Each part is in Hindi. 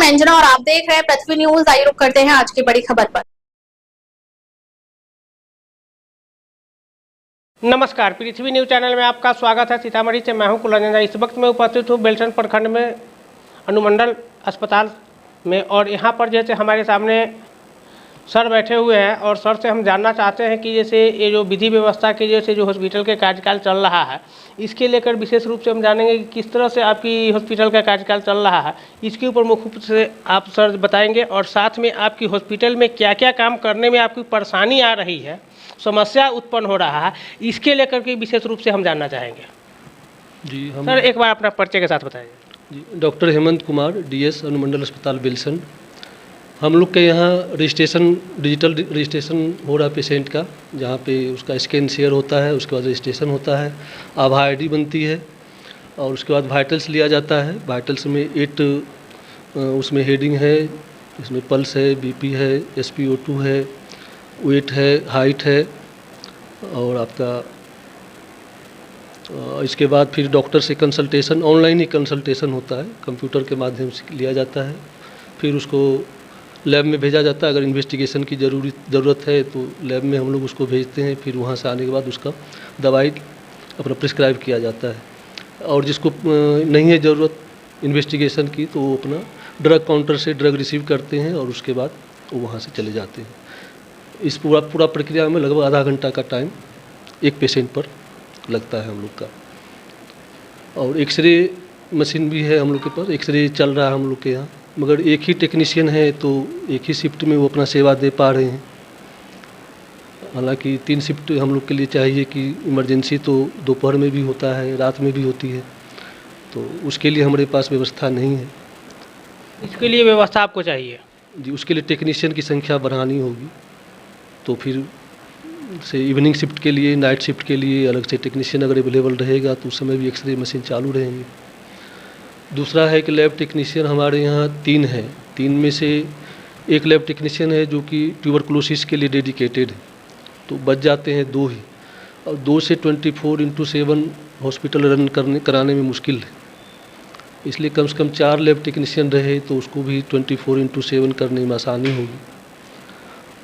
मैं अंजना और आप देख रहे हैं पृथ्वी न्यूज। आइए रुक करते हैं आज की बड़ी खबर पर। नमस्कार, पृथ्वी न्यूज चैनल में आपका स्वागत है। सीतामढ़ी से मैं हूं कुलरंजन। इस वक्त मैं उपस्थित हूं बेलसन प्रखंड में अनुमंडल अस्पताल में, और यहां पर जैसे हमारे सामने सर बैठे हुए हैं और सर से हम जानना चाहते हैं कि जैसे ये जो विधि व्यवस्था के जैसे जो हॉस्पिटल के कार्यकाल चल रहा है, इसके लेकर विशेष रूप से हम जानेंगे कि किस तरह से आपकी हॉस्पिटल का कार्यकाल चल रहा है। इसके ऊपर मुख्य रूप से आप सर बताएंगे, और साथ में आपकी हॉस्पिटल में क्या क्या काम करने में आपकी परेशानी आ रही है, समस्या उत्पन्न हो रहा है, इसके लेकर के विशेष रूप से हम जानना चाहेंगे। जी हम सर एक बार अपना परिचय के साथ बताइए। जी डॉक्टर हेमंत कुमार, डीएस अनुमंडल अस्पताल बेलसन। हम लोग के यहाँ रजिस्ट्रेशन, डिजिटल रजिस्ट्रेशन हो रहा है पेशेंट का, जहाँ पे उसका स्कैन शेयर होता है, उसके बाद रजिस्ट्रेशन होता है, आभा आईडी बनती है, और उसके बाद वाइटल्स लिया जाता है। वाइटल्स में 8 उसमें हेडिंग है, इसमें पल्स है, बीपी है, SpO2 है, वेट है, हाइट है, और आपका इसके बाद फिर डॉक्टर से कंसल्टेशन, ऑनलाइन ही कंसल्टेशन होता है, कंप्यूटर के माध्यम से लिया जाता है। फिर उसको लैब में भेजा जाता है। अगर इन्वेस्टिगेशन की ज़रूरत है तो लैब में हम लोग उसको भेजते हैं। फिर वहाँ से आने के बाद उसका दवाई अपना प्रिस्क्राइब किया जाता है, और जिसको नहीं है ज़रूरत इन्वेस्टिगेशन की तो वो अपना ड्रग काउंटर से ड्रग रिसीव करते हैं, और उसके बाद वो वहाँ से चले जाते हैं। इस पूरा प्रक्रिया में लगभग आधा घंटा का टाइम एक पेशेंट पर लगता है हम लोग का। और एक्सरे मशीन भी है हम लोग के पास, एक्सरे चल रहा है हम लोग के यहाँ, मगर एक ही टेक्नीशियन है तो एक ही शिफ्ट में वो अपना सेवा दे पा रहे हैं। हालांकि 3 शिफ्ट हम लोग के लिए चाहिए कि इमरजेंसी तो दोपहर में भी होता है, रात में भी होती है, तो उसके लिए हमारे पास व्यवस्था नहीं है। इसके लिए व्यवस्था आपको चाहिए जी, उसके लिए टेक्नीशियन की संख्या बढ़ानी होगी, तो फिर से इवनिंग शिफ्ट के लिए, नाइट शिफ्ट के लिए अलग से टेक्नीशियन अगर अवेलेबल रहेगा तो उस समय भी एक्सरे मशीन चालू रहेंगी। दूसरा है कि लैब टेक्नीशियन हमारे यहाँ 3 हैं। 3 में से एक लैब टेक्नीशियन है जो कि ट्यूबरकुलोसिस के लिए डेडिकेटेड है, तो बच जाते हैं 2 ही, और 2 से 24/7 हॉस्पिटल रन कराने में मुश्किल है। इसलिए कम से कम 4 लैब टेक्नीशियन रहे तो उसको भी 24/7 करने में आसानी होगी।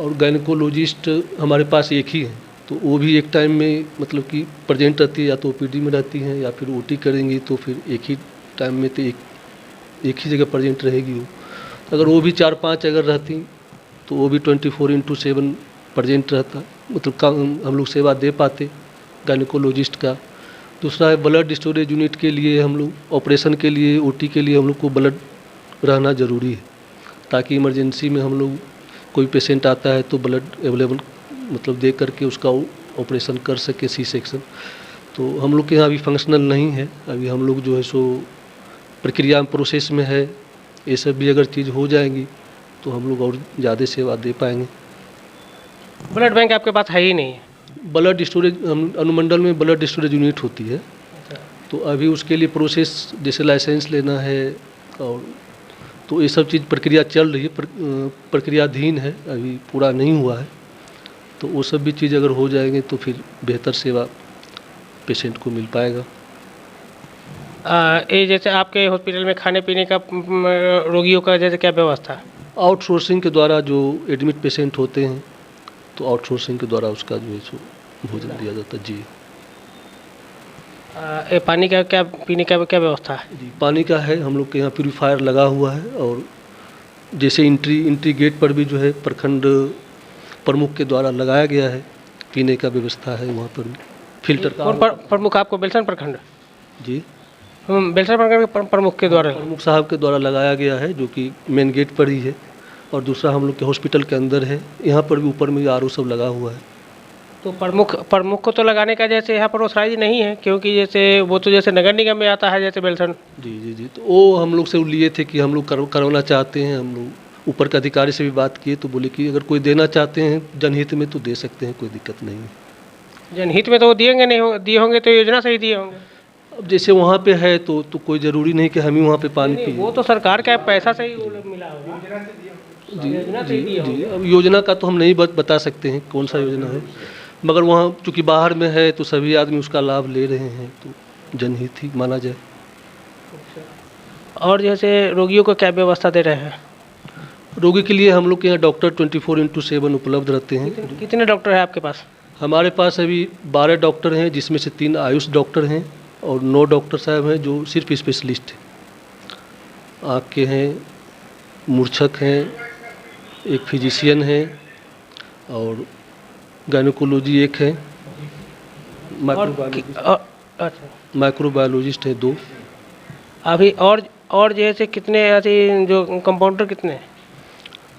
और गायनेकोलॉजिस्ट हमारे पास एक ही है, तो वो भी एक टाइम में मतलब कि प्रेजेंट रहती है, या तो OPD में रहती हैं या फिर OT करेंगी, तो फिर एक ही टाइम में तो एक ही जगह प्रेजेंट रहेगी वो। अगर वो भी 4-5 अगर रहती तो वो भी 24/7 प्रेजेंट रहता, मतलब काम हम लोग सेवा दे पाते गायनेकोलॉजिस्ट का। दूसरा है ब्लड स्टोरेज यूनिट के लिए हम लोग ऑपरेशन के लिए, OT के लिए हम लोग को ब्लड रहना ज़रूरी है, ताकि इमरजेंसी में हम लोग कोई पेशेंट आता है तो ब्लड अवेलेबल मतलब दे करके उसका ऑपरेशन कर सके, C सेक्शन। तो हम लोग के यहाँ अभी फंक्शनल नहीं है, अभी हम लोग जो है सो प्रक्रिया प्रोसेस में है। ये सब भी अगर चीज़ हो जाएंगी तो हम लोग और ज़्यादा सेवा दे पाएंगे। ब्लड बैंक आपके पास है ही नहीं है? ब्लड स्टोरेज अनुमंडल में ब्लड स्टोरेज यूनिट होती है, तो अभी उसके लिए प्रोसेस जैसे लाइसेंस लेना है, और तो ये सब चीज़ प्रक्रिया चल रही है, प्रक्रियाधीन है, अभी पूरा नहीं हुआ है। तो वो सब भी चीज़ अगर हो जाएंगे तो फिर बेहतर सेवा पेशेंट को मिल पाएगा। ये जैसे आपके हॉस्पिटल में खाने पीने का रोगियों का जैसे क्या व्यवस्था है? आउटसोर्सिंग के द्वारा जो एडमिट पेशेंट होते हैं तो आउटसोर्सिंग के द्वारा उसका जो है सो भोजन दिया जाता है। जी ये पानी का क्या, पीने का क्या व्यवस्था है? जी, पानी का है, हम लोग के यहाँ प्यूरीफायर लगा हुआ है, और जैसे एंट्री गेट पर भी जो है प्रखंड प्रमुख के द्वारा लगाया गया है, पीने का व्यवस्था है वहाँ पर भी, फिल्टर का। कौन प्रमुख आपको? बेलसन प्रखंड? जी, बेलसन प्रखंड के प्रमुख के द्वारा? प्रमुख साहब के द्वारा लगाया गया है, जो कि मेन गेट पर ही है, और दूसरा हम लोग के हॉस्पिटल के अंदर है। यहाँ पर भी ऊपर में RO सब लगा हुआ है। तो प्रमुख को तो लगाने का जैसे यहाँ पर ऑथराइज नहीं है, क्योंकि जैसे वो तो जैसे नगर निगम में आता है जैसे बेलसन। जी, तो वो हम लोग से लिए थे कि हम लोग करवाना चाहते हैं। हम लोग ऊपर के अधिकारी से भी बात किए तो बोले कि अगर कोई देना चाहते हैं जनहित में तो दे सकते हैं, कोई दिक्कत नहीं है। जनहित में तो वो दिएंगे नहीं, दिए होंगे तो योजना से ही दिए होंगे। अब जैसे वहाँ पे है तो कोई ज़रूरी नहीं कि हम ही वहाँ पे पानी पिए। वो तो सरकार का पैसा से ही मिला होगा। जी, अब योजना का तो हम नहीं बता सकते हैं कौन सा योजना है, मगर वहाँ चूँकि बाहर में है तो सभी आदमी उसका लाभ ले रहे हैं, तो जनहित ही माना जाए। और जैसे रोगियों को क्या व्यवस्था दे रहे हैं? रोगी के लिए हम लोग के यहाँ डॉक्टर 24/7 उपलब्ध रहते हैं। कितने डॉक्टर हैं आपके पास? हमारे पास अभी 12 डॉक्टर हैं, जिसमें से 3 आयुष डॉक्टर हैं और 9 डॉक्टर साहब हैं जो सिर्फ स्पेशलिस्ट हैं। आँख के हैं, मूर्छक हैं, एक फिजिशियन है और गायनोकोलॉजी एक है, माइक्रोबायोलॉजिस्ट है 2। अभी और जैसे कितने ऐसे जो कंपाउंडर कितने हैं?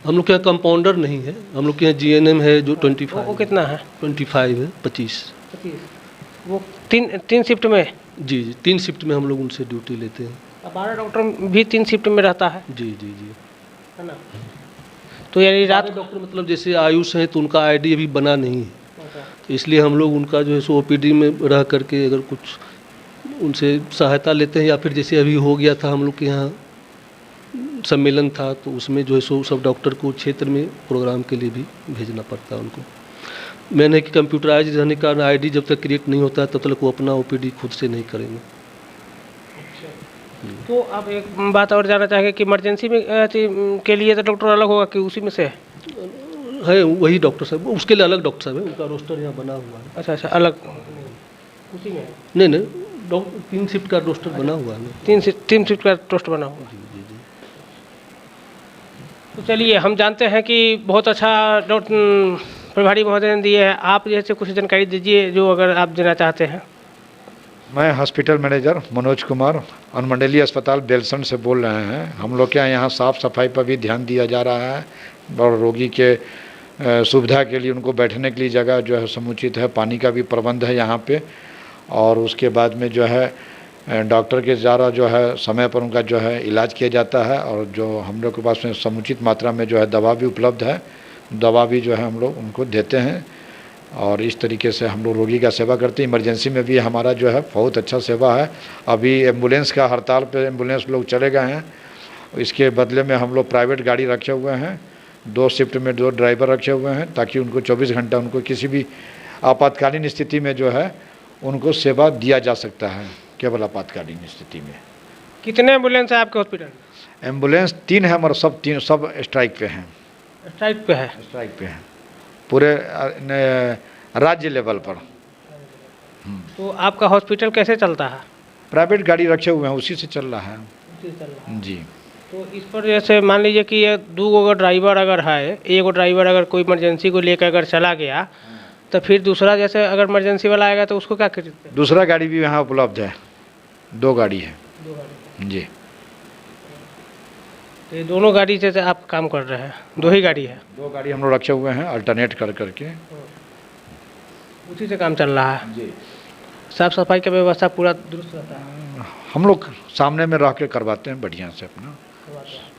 हम लोग के यहाँ कंपाउंडर नहीं है, हम लोग के यहाँ GNM है जो 25 वो कितना है? 25 है, 25। वो तीन शिफ्ट में? जी 3 शिफ्ट में हम लोग उनसे ड्यूटी लेते हैं। 12 डॉक्टर भी 3 शिफ्ट में रहता है? जी है ना। तो यानी रात डॉक्टर मतलब जैसे आयुष हैं तो उनका ID अभी बना नहीं है, तो इसलिए हम लोग उनका जो है सो OPD में रह करके अगर कुछ उनसे सहायता लेते हैं, या फिर जैसे अभी हो गया था हम लोग के यहाँ सम्मेलन था तो उसमें जो है सो सब डॉक्टर को क्षेत्र में प्रोग्राम के लिए भी भेजना पड़ता है उनको। मैंने कि कंप्यूटराइज रहने के कारण ID जब तक क्रिएट नहीं होता है तब तक वो अपना OPD खुद से नहीं करेंगे। तो आप एक बात और जानना चाहेंगे कि इमरजेंसी में के लिए तो डॉक्टर अलग होगा कि उसी में से है? वही डॉक्टर साहब, उसके लिए अलग डॉक्टर साहब है, उनका रोस्टर यहाँ बना हुआ है। अच्छा अलग उसी में? नहीं 3 शिफ्ट का रोस्टर बना हुआ है। 3 शिफ्ट का रोस्टर बना हुआ। जी। तो चलिए हम जानते हैं कि बहुत अच्छा प्रभारी महोदय ने दिए हैं। आप जैसे कुछ जानकारी दीजिए जो अगर आप देना चाहते हैं। मैं हॉस्पिटल मैनेजर मनोज कुमार अनुमंडलीय अस्पताल बेलसंड से बोल रहे हैं। हम लोग के यहाँ साफ़ सफाई पर भी ध्यान दिया जा रहा है और रोगी के सुविधा के लिए उनको बैठने के लिए जगह जो है समुचित है, पानी का भी प्रबंध है यहाँ पे, और उसके बाद में जो है डॉक्टर के द्वारा जो है समय पर उनका जो है इलाज किया जाता है, और जो हम लोग के पास में समुचित मात्रा में जो है दवा भी उपलब्ध है, दवा भी जो है हम लोग उनको देते हैं, और इस तरीके से हम लोग रोगी का सेवा करते हैं। इमरजेंसी में भी हमारा जो है बहुत अच्छा सेवा है। अभी एम्बुलेंस का हड़ताल पे एम्बुलेंस लोग चले गए हैं, इसके बदले में हम लोग प्राइवेट गाड़ी रखे हुए हैं, 2 शिफ्ट में 2 ड्राइवर रखे हुए हैं, ताकि उनको 24 घंटा उनको किसी भी आपातकालीन स्थिति में जो है उनको सेवा दिया जा सकता है, केवल आपातकालीन स्थिति में। कितने एम्बुलेंस है आपके हॉस्पिटल? एम्बुलेंस 3 है, मगर सब स्ट्राइक पे हैं। स्ट्राइक पे है? स्ट्राइक पे हैं पूरे राज्य लेवल पर। तो आपका हॉस्पिटल कैसे चलता है? प्राइवेट गाड़ी रखे हुए हैं, उसी से चल रहा है जी। तो इस पर जैसे मान लीजिए कि 2 अगर ड्राइवर अगर है, एक ड्राइवर अगर कोई इमरजेंसी को लेकर अगर चला गया तो फिर दूसरा जैसे अगर इमरजेंसी वाला आएगा तो उसको क्या करेंगे? दूसरा गाड़ी भी यहाँ उपलब्ध है, 2 गाड़ी है जी। तो ये दोनों गाड़ी से आप काम कर रहे हैं? 2 ही गाड़ी है? 2 गाड़ी हम लोग रखे हुए हैं अल्टरनेट कर करके, उसी से काम चल रहा है जी। साफ सफाई का व्यवस्था पूरा दुरुस्त रहता है? हम लोग सामने में रह के करवाते हैं बढ़िया से अपना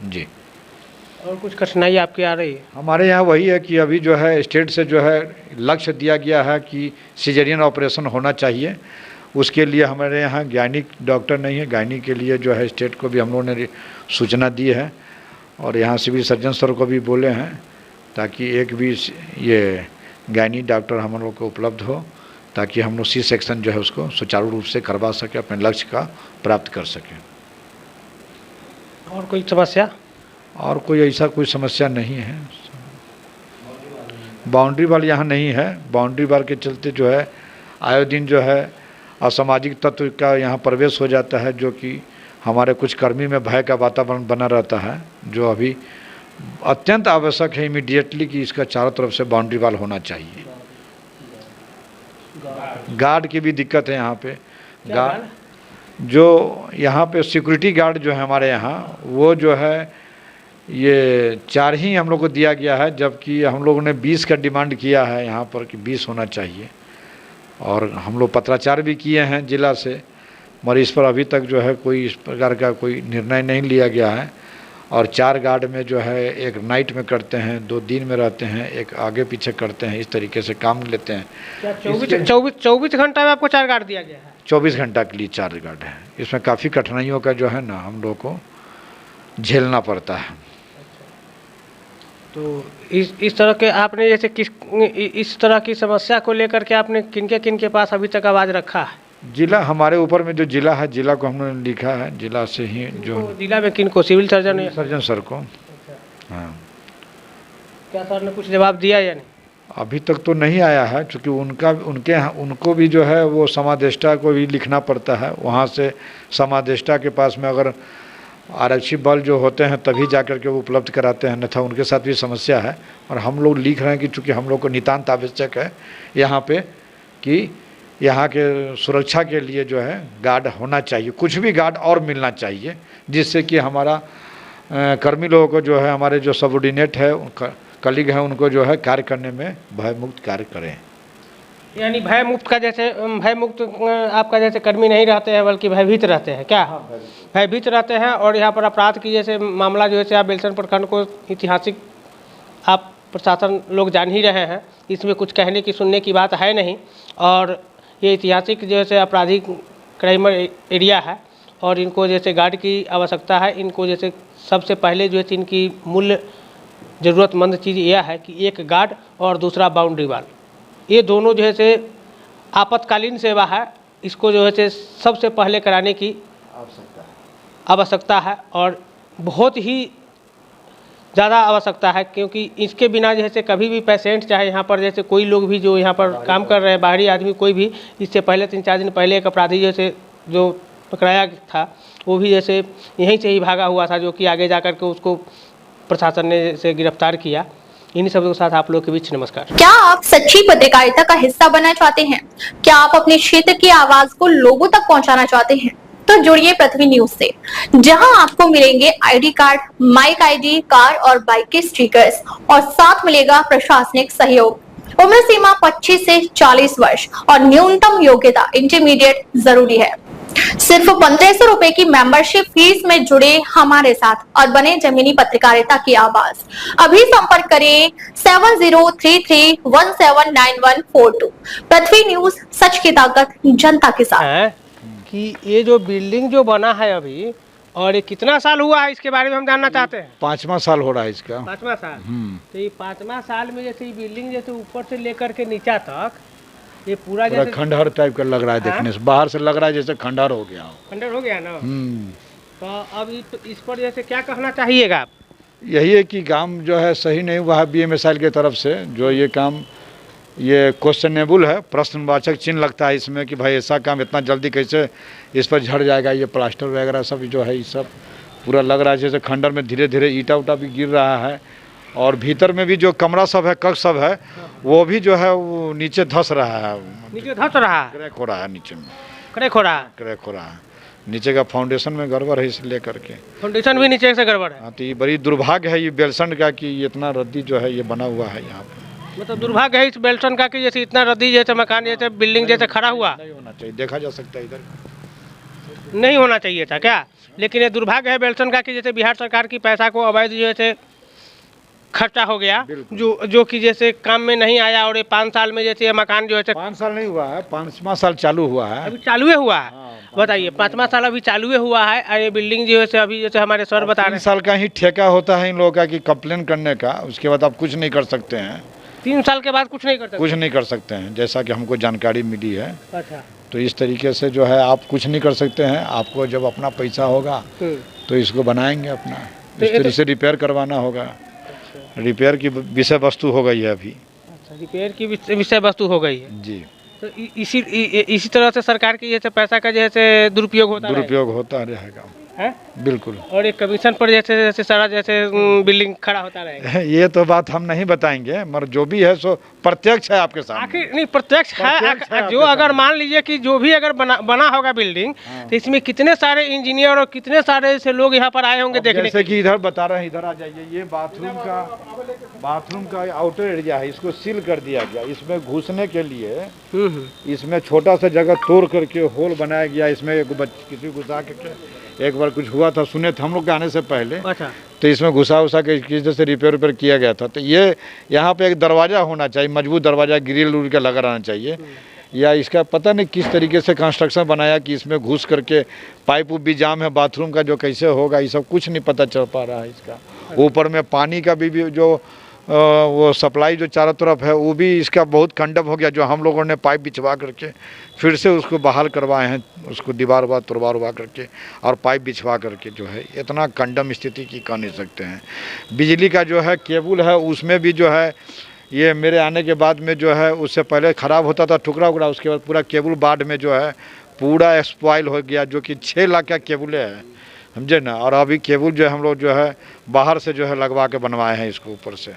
जी। और कुछ कठिनाई आपकी आ रही है? हमारे यहाँ वही है कि अभी जो है स्टेट से जो है लक्ष्य दिया गया है कि सिजेरियन ऑपरेशन होना चाहिए। उसके लिए हमारे यहाँ गायनिक डॉक्टर नहीं है, गायनिक के लिए जो है स्टेट को भी हम लोगों ने सूचना दी है, और यहाँ सिविल सर्जन सर को भी बोले हैं ताकि एक भी ये गायनिक डॉक्टर हम लोग को उपलब्ध हो, ताकि हम लोग C सेक्शन जो है उसको सुचारू रूप से करवा सके, अपने लक्ष्य का प्राप्त कर सकें। और कोई समस्या? और कोई ऐसा कोई समस्या नहीं है। बाउंड्री वाल यहाँ नहीं है, बाउंड्री वाल के चलते जो है आए दिन जो है असामाजिक तत्व का यहाँ प्रवेश हो जाता है, जो कि हमारे कुछ कर्मी में भय का वातावरण बना रहता है, जो अभी अत्यंत आवश्यक है इमीडिएटली कि इसका चारों तरफ से बाउंड्री वाल होना चाहिए। गार्ड की भी दिक्कत है यहाँ पे। गार्ड जो यहाँ पे सिक्योरिटी गार्ड जो है हमारे यहाँ, वो जो है ये 4 ही हम लोग को दिया गया है, जबकि हम लोगों ने 20 का डिमांड किया है यहाँ पर कि 20 होना चाहिए, और हम लोग पत्राचार भी किए हैं जिला से, मगर इस पर अभी तक जो है कोई इस प्रकार का कोई निर्णय नहीं लिया गया है। और 4 गार्ड में जो है एक नाइट में करते हैं, 2 दिन में रहते हैं, एक आगे पीछे करते हैं, इस तरीके से काम लेते हैं। 24 घंटा में आपको 4 गार्ड दिया गया है? 24 घंटा के लिए 4 गार्ड है। इसमें काफ़ी कठिनाइयों का जो है ना हम लोग को झेलना पड़ता है। तो इस तरह के आपने जैसे इस तरह की समस्या को लेकर के आपने किनके पास अभी तक आवाज़ रखा है? जिला हमारे ऊपर में जो जिला है, जिला को हमने लिखा है, जिला से ही जो तो जिला में किन को, सिविल सर्जन या सर्जन सर को। हाँ, क्या सर ने कुछ जवाब दिया या नहीं? अभी तक तो नहीं आया है, क्योंकि उनको भी जो है वो समादेष्टा को भी लिखना पड़ता है। वहाँ से समादेष्टा के पास में अगर आरक्षी बल जो होते हैं तभी जाकर के वो उपलब्ध कराते हैं, अन्यथा उनके साथ भी समस्या है। और हम लोग लिख रहे हैं कि चूँकि हम लोग को नितांत आवश्यक है यहाँ पे कि यहाँ के सुरक्षा के लिए जो है गार्ड होना चाहिए, कुछ भी गार्ड और मिलना चाहिए, जिससे कि हमारा कर्मी लोगों को जो है, हमारे जो सबऑर्डिनेट है, कलीग हैं, उनको जो है कार्य करने में भयमुक्त कार्य करें। यानी भय मुक्त का जैसे भय मुक्त आपका जैसे कर्मी नहीं रहते हैं, बल्कि भयभीत रहते हैं क्या? भयभीत रहते हैं। और यहाँ पर अपराध की जैसे मामला जो है आप बेलसन प्रखंड को ऐतिहासिक आप प्रशासन लोग जान ही रहे हैं, इसमें कुछ कहने की सुनने की बात है नहीं। और ये ऐतिहासिक जैसे आपराधिक क्राइमर एरिया है और इनको जैसे गार्ड की आवश्यकता है। इनको जैसे सबसे पहले जो है इनकी मूल्य ज़रूरतमंद चीज़ यह है कि एक गार्ड और दूसरा बाउंड्री वाल, ये दोनों जो है से आपातकालीन सेवा है, इसको जो है से सबसे पहले कराने की आवश्यकता है और बहुत ही ज़्यादा आवश्यकता है। क्योंकि इसके बिना जैसे कभी भी पेशेंट, चाहे यहाँ पर जैसे कोई लोग भी जो यहाँ पर काम कर रहे हैं, बाहरी आदमी कोई भी, इससे पहले 3-4 दिन पहले एक अपराधी जैसे जो पकड़ाया था वो भी जैसे यहीं से ही भागा हुआ था, जो कि आगे जा कर के उसको प्रशासन ने जैसे गिरफ्तार किया। इन्हीं सब के साथ आप लोग के बीच नमस्कार। क्या आप सच्ची पत्रकारिता का हिस्सा बनना चाहते हैं? क्या आप अपने क्षेत्र की आवाज को लोगों तक पहुंचाना चाहते हैं? तो जुड़िए पृथ्वी न्यूज से, जहां आपको मिलेंगे ID card, mic ID, car और बाइक के स्टिकर्स और साथ मिलेगा प्रशासनिक सहयोग। उम्र सीमा 25 से 40 वर्ष और न्यूनतम योग्यता इंटरमीडिएट जरूरी है। सिर्फ 1500 रुपए की मेंबरशिप फीस में जुड़े हमारे साथ और बने जमीनी पत्रकारिता की आवाज। अभी संपर्क करें 7033179142। पृथ्वी न्यूज, सच की ताकत जनता के साथ। है कि ये जो बिल्डिंग जो बना है अभी, और ये कितना साल हुआ है, इसके बारे में हम जानना चाहते हैं। 5वां साल हो रहा है इसका। 5वां साल। तो ये 5वां साल में जैसे ये बिल्डिंग जैसे ऊपर से लेकर के नीचा तक ये पूरा जैसे खंडहर टाइप का लग रहा है, देखने से बाहर से लग रहा है जैसे खंडहर हो गया। खंडहर हो गया ना। तो अब इस पर जैसे क्या कहना चाहिएगा आप? यही है कि काम जो है सही नहीं हुआ है BMSL की तरफ से। जो ये काम ये क्वेश्चनेबल है, प्रश्नवाचक चिन्ह लगता है इसमें कि भाई ऐसा काम इतना जल्दी कैसे इस पर झड़ जाएगा। ये प्लास्टर वगैरह सब जो है, ये सब पूरा लग रहा है जैसे खंडहर में धीरे धीरे ईटा उटा भी गिर रहा है। और भीतर में भी जो कमरा सब है, कक्ष सब है, वो भी जो है वो नीचे धंस रहा है, नीचे धंस रहा है, क्रैक हो रहा है, नीचे में क्रैक हो रहा है, क्रैक हो रहा है। नीचे का फाउंडेशन में गड़बड़ है, इसलिए करके फाउंडेशन भी नीचे से गड़बड़ है। हाँ, तो ये बड़ी दुर्भाग्य है ये बेलसन का कि इतना रद्दी जो है ये बना हुआ है यहाँ पे। मतलब दुर्भाग्य है इस बेलसन का कि जैसे इतना रद्दी जैसे मकान जैसे बिल्डिंग जैसे खड़ा हुआ नहीं होना चाहिए, देखा जा सकता है इधर नहीं होना चाहिए था क्या? लेकिन ये दुर्भाग्य है बेलसन का कि जैसे बिहार सरकार की पैसा को अवैध जैसे खर्चा हो गया, जो कि जैसे काम में नहीं आया। और ये 5 साल में जैसे ये मकान जो है 5 साल नहीं हुआ है, 5वां साल चालू हुआ है, अभी चालू हुआ है। बताइए, 5वां साल अभी चालू हुआ है और ये बिल्डिंग जो है अभी जैसे हमारे सर बता रहे हैं 3 साल का ही ठेका होता है इन लोगों का कि कंप्लेन करने का, उसके बाद आप कुछ नहीं कर सकते हैं। 3 साल के बाद कुछ नहीं कर सकते? कुछ नहीं कर सकते हैं, जैसा कि हमको जानकारी मिली है। अच्छा, तो इस तरीके से जो है आप कुछ नहीं कर सकते हैं। आपको जब अपना पैसा होगा तो इसको बनाएंगे अपना, इस तरह से रिपेयर करवाना होगा। रिपेयर की विषय वस्तु हो गई है अभी। अच्छा, रिपेयर की विषय वस्तु हो गई है जी। तो इसी तरह से सरकार की जैसे पैसा का जैसे दुरुपयोग होता रहेगा है? बिल्कुल। और एक कमीशन पर जैसे सारा जैसे बिल्डिंग खड़ा होता रहेगा। ये तो बात हम नहीं बताएंगे, मगर जो भी है सो प्रत्यक्ष है आपके सामने। आखिर नहीं प्रत्यक्ष है जो अगर मान लीजिए कि जो भी अगर बना होगा बिल्डिंग, तो इसमें कितने सारे इंजीनियर और कितने सारे ऐसे लोग यहाँ पर आए होंगे देखने। जैसे कि इधर बता रहे हैं, इधर आ जाइए। ये बाथरूम का आउटर एरिया है, इसको सील कर दिया गया। इसमें घुसने के लिए इसमें छोटा सा जगह तोड़ करके होल बनाया गया। इसमें किसी घुसा करके एक बार कुछ हुआ था, सुने थे हम लोग के आने से पहले। अच्छा। तो इसमें घुसा के किस तरह से रिपेयर किया गया था। तो ये यहाँ पे एक दरवाज़ा होना चाहिए, मजबूत दरवाज़ा, ग्रिल उल का लगा रहना चाहिए। या इसका पता नहीं किस तरीके से कंस्ट्रक्शन बनाया कि इसमें घुस करके पाइप भी जाम है बाथरूम का, जो कैसे होगा ये सब कुछ नहीं पता चल पा रहा है इसका। ऊपर में पानी का भी जो वो सप्लाई जो चारों तरफ है वो भी इसका बहुत कंडम हो गया, जो हम लोगों ने पाइप बिछवा करके फिर से उसको बहाल करवाए हैं, उसको दीवार वार तोड़वा करके और पाइप बिछवा करके जो है इतना कंडम स्थिति की कह नहीं सकते हैं। बिजली का जो है केबल है उसमें भी जो है ये मेरे आने के बाद में जो है उससे पहले ख़राब होता था टुकड़ा उकड़ा, उसके बाद पूरा केबल बाढ़ में जो है पूरा स्पॉइल हो गया, जो कि 6 लाख का केबल है, समझे ना। और अभी केबल जो है हम लोग जो है बाहर से जो है लगवा के बनवाए हैं इसको ऊपर से।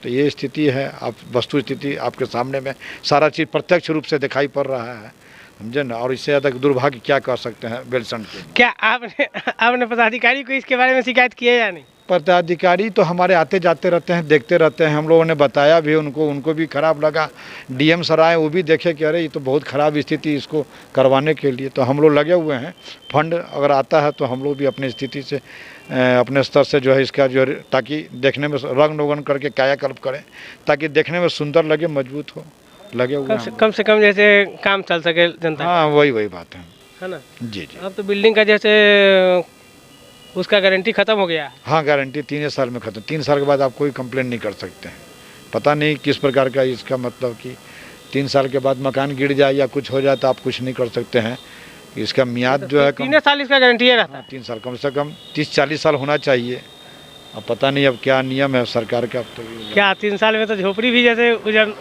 तो ये स्थिति है, आप वस्तु स्थिति आपके सामने में सारा चीज़ प्रत्यक्ष रूप से दिखाई पड़ रहा है, समझे ना। और इससे ज़्यादा दुर्भाग्य क्या कह सकते हैं बेलसंड के। क्या आपने पदाधिकारी को इसके बारे में शिकायत की है या नहीं? पदाधिकारी तो हमारे आते जाते रहते हैं, देखते रहते हैं, हम लोगों ने बताया भी उनको भी ख़राब लगा। डीएम सर आए, वो भी देखे कि अरे ये तो बहुत ख़राब स्थिति, इसको करवाने के लिए तो हम लोग लगे हुए हैं। फंड अगर आता है तो हम लोग भी अपनी स्थिति से अपने स्तर से जो है इसका जो है ताकि देखने में रंग रोगन करके कायाकल्प करें, ताकि देखने में सुंदर लगे, मजबूत हो, लगे हुए हैं। कम से कम जैसे काम चल सके जनता। हाँ वही बात है ना जी जी। अब तो बिल्डिंग का जैसे उसका गारंटी ख़त्म हो गया है। हाँ गारंटी 3 साल में ख़त्म, 3 साल के बाद आप कोई कंप्लेंट नहीं कर सकते हैं। पता नहीं किस प्रकार का इसका मतलब कि 3 साल के बाद मकान गिर जाए या कुछ हो जाए तो आप कुछ नहीं कर सकते हैं। इसका मियाद जो है 3 साल इसका गारंटी है रहता है। 3 साल कम से कम 30-40 साल होना चाहिए। अब पता नहीं अब क्या नियम है सरकार का। अब तो क्या 3 साल में तो झोपड़ी भी जैसे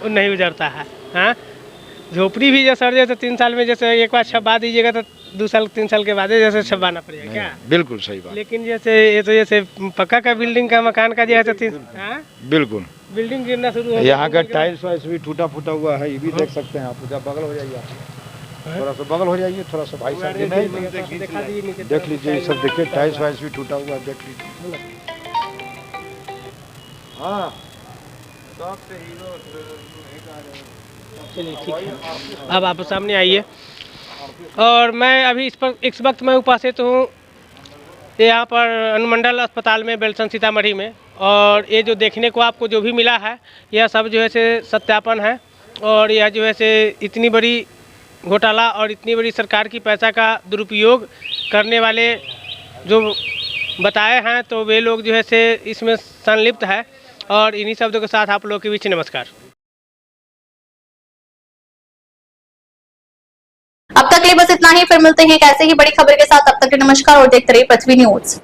नहीं उजरता है। हाँ झोपड़ी भी जैसे सड़ जाए तो 3 साल में जैसे एक बार छपा दीजिएगा तो 2 साल 3 साल के बाद जैसे छपाना पड़ेगा क्या? बिल्कुल सही बात। लेकिन जैसे ये तो जैसे पक्का का बिल्डिंग का मकान का जो है तो बिल्कुल बिल्डिंग गिरना शुरू हो। यहाँ का टाइल्स वाइल्स भी टूटा फूटा हुआ है, ये भी देख सकते हैं आप। बगल हो जाइए, थोड़ा सा बगल हो जाइए, थोड़ा सा भाई साहब देख लीजिए, ये सब देखिए टाइल्स वाइल्स भी टूटा हुआ है, देख लीजिए। हाँ चलिए ठीक है, अब आप सामने आइए। और मैं अभी इस वक्त मैं उपस्थित हूँ यहाँ पर अनुमंडल अस्पताल में बेलसन सीतामढ़ी में। और ये जो देखने को आपको जो भी मिला है यह सब जो है से सत्यापन है। और यह जो है से इतनी बड़ी घोटाला और इतनी बड़ी सरकार की पैसा का दुरुपयोग करने वाले जो बताए हैं तो वे लोग जो है से इसमें संलिप्त है। और इन्हीं शब्दों के साथ आप लोगों के बीच नमस्कार। अब तक के लिए बस इतना ही, फिर मिलते हैं एक ऐसे ही बड़ी खबर के साथ। अब तक के नमस्कार और देखते रहिए पृथ्वी न्यूज।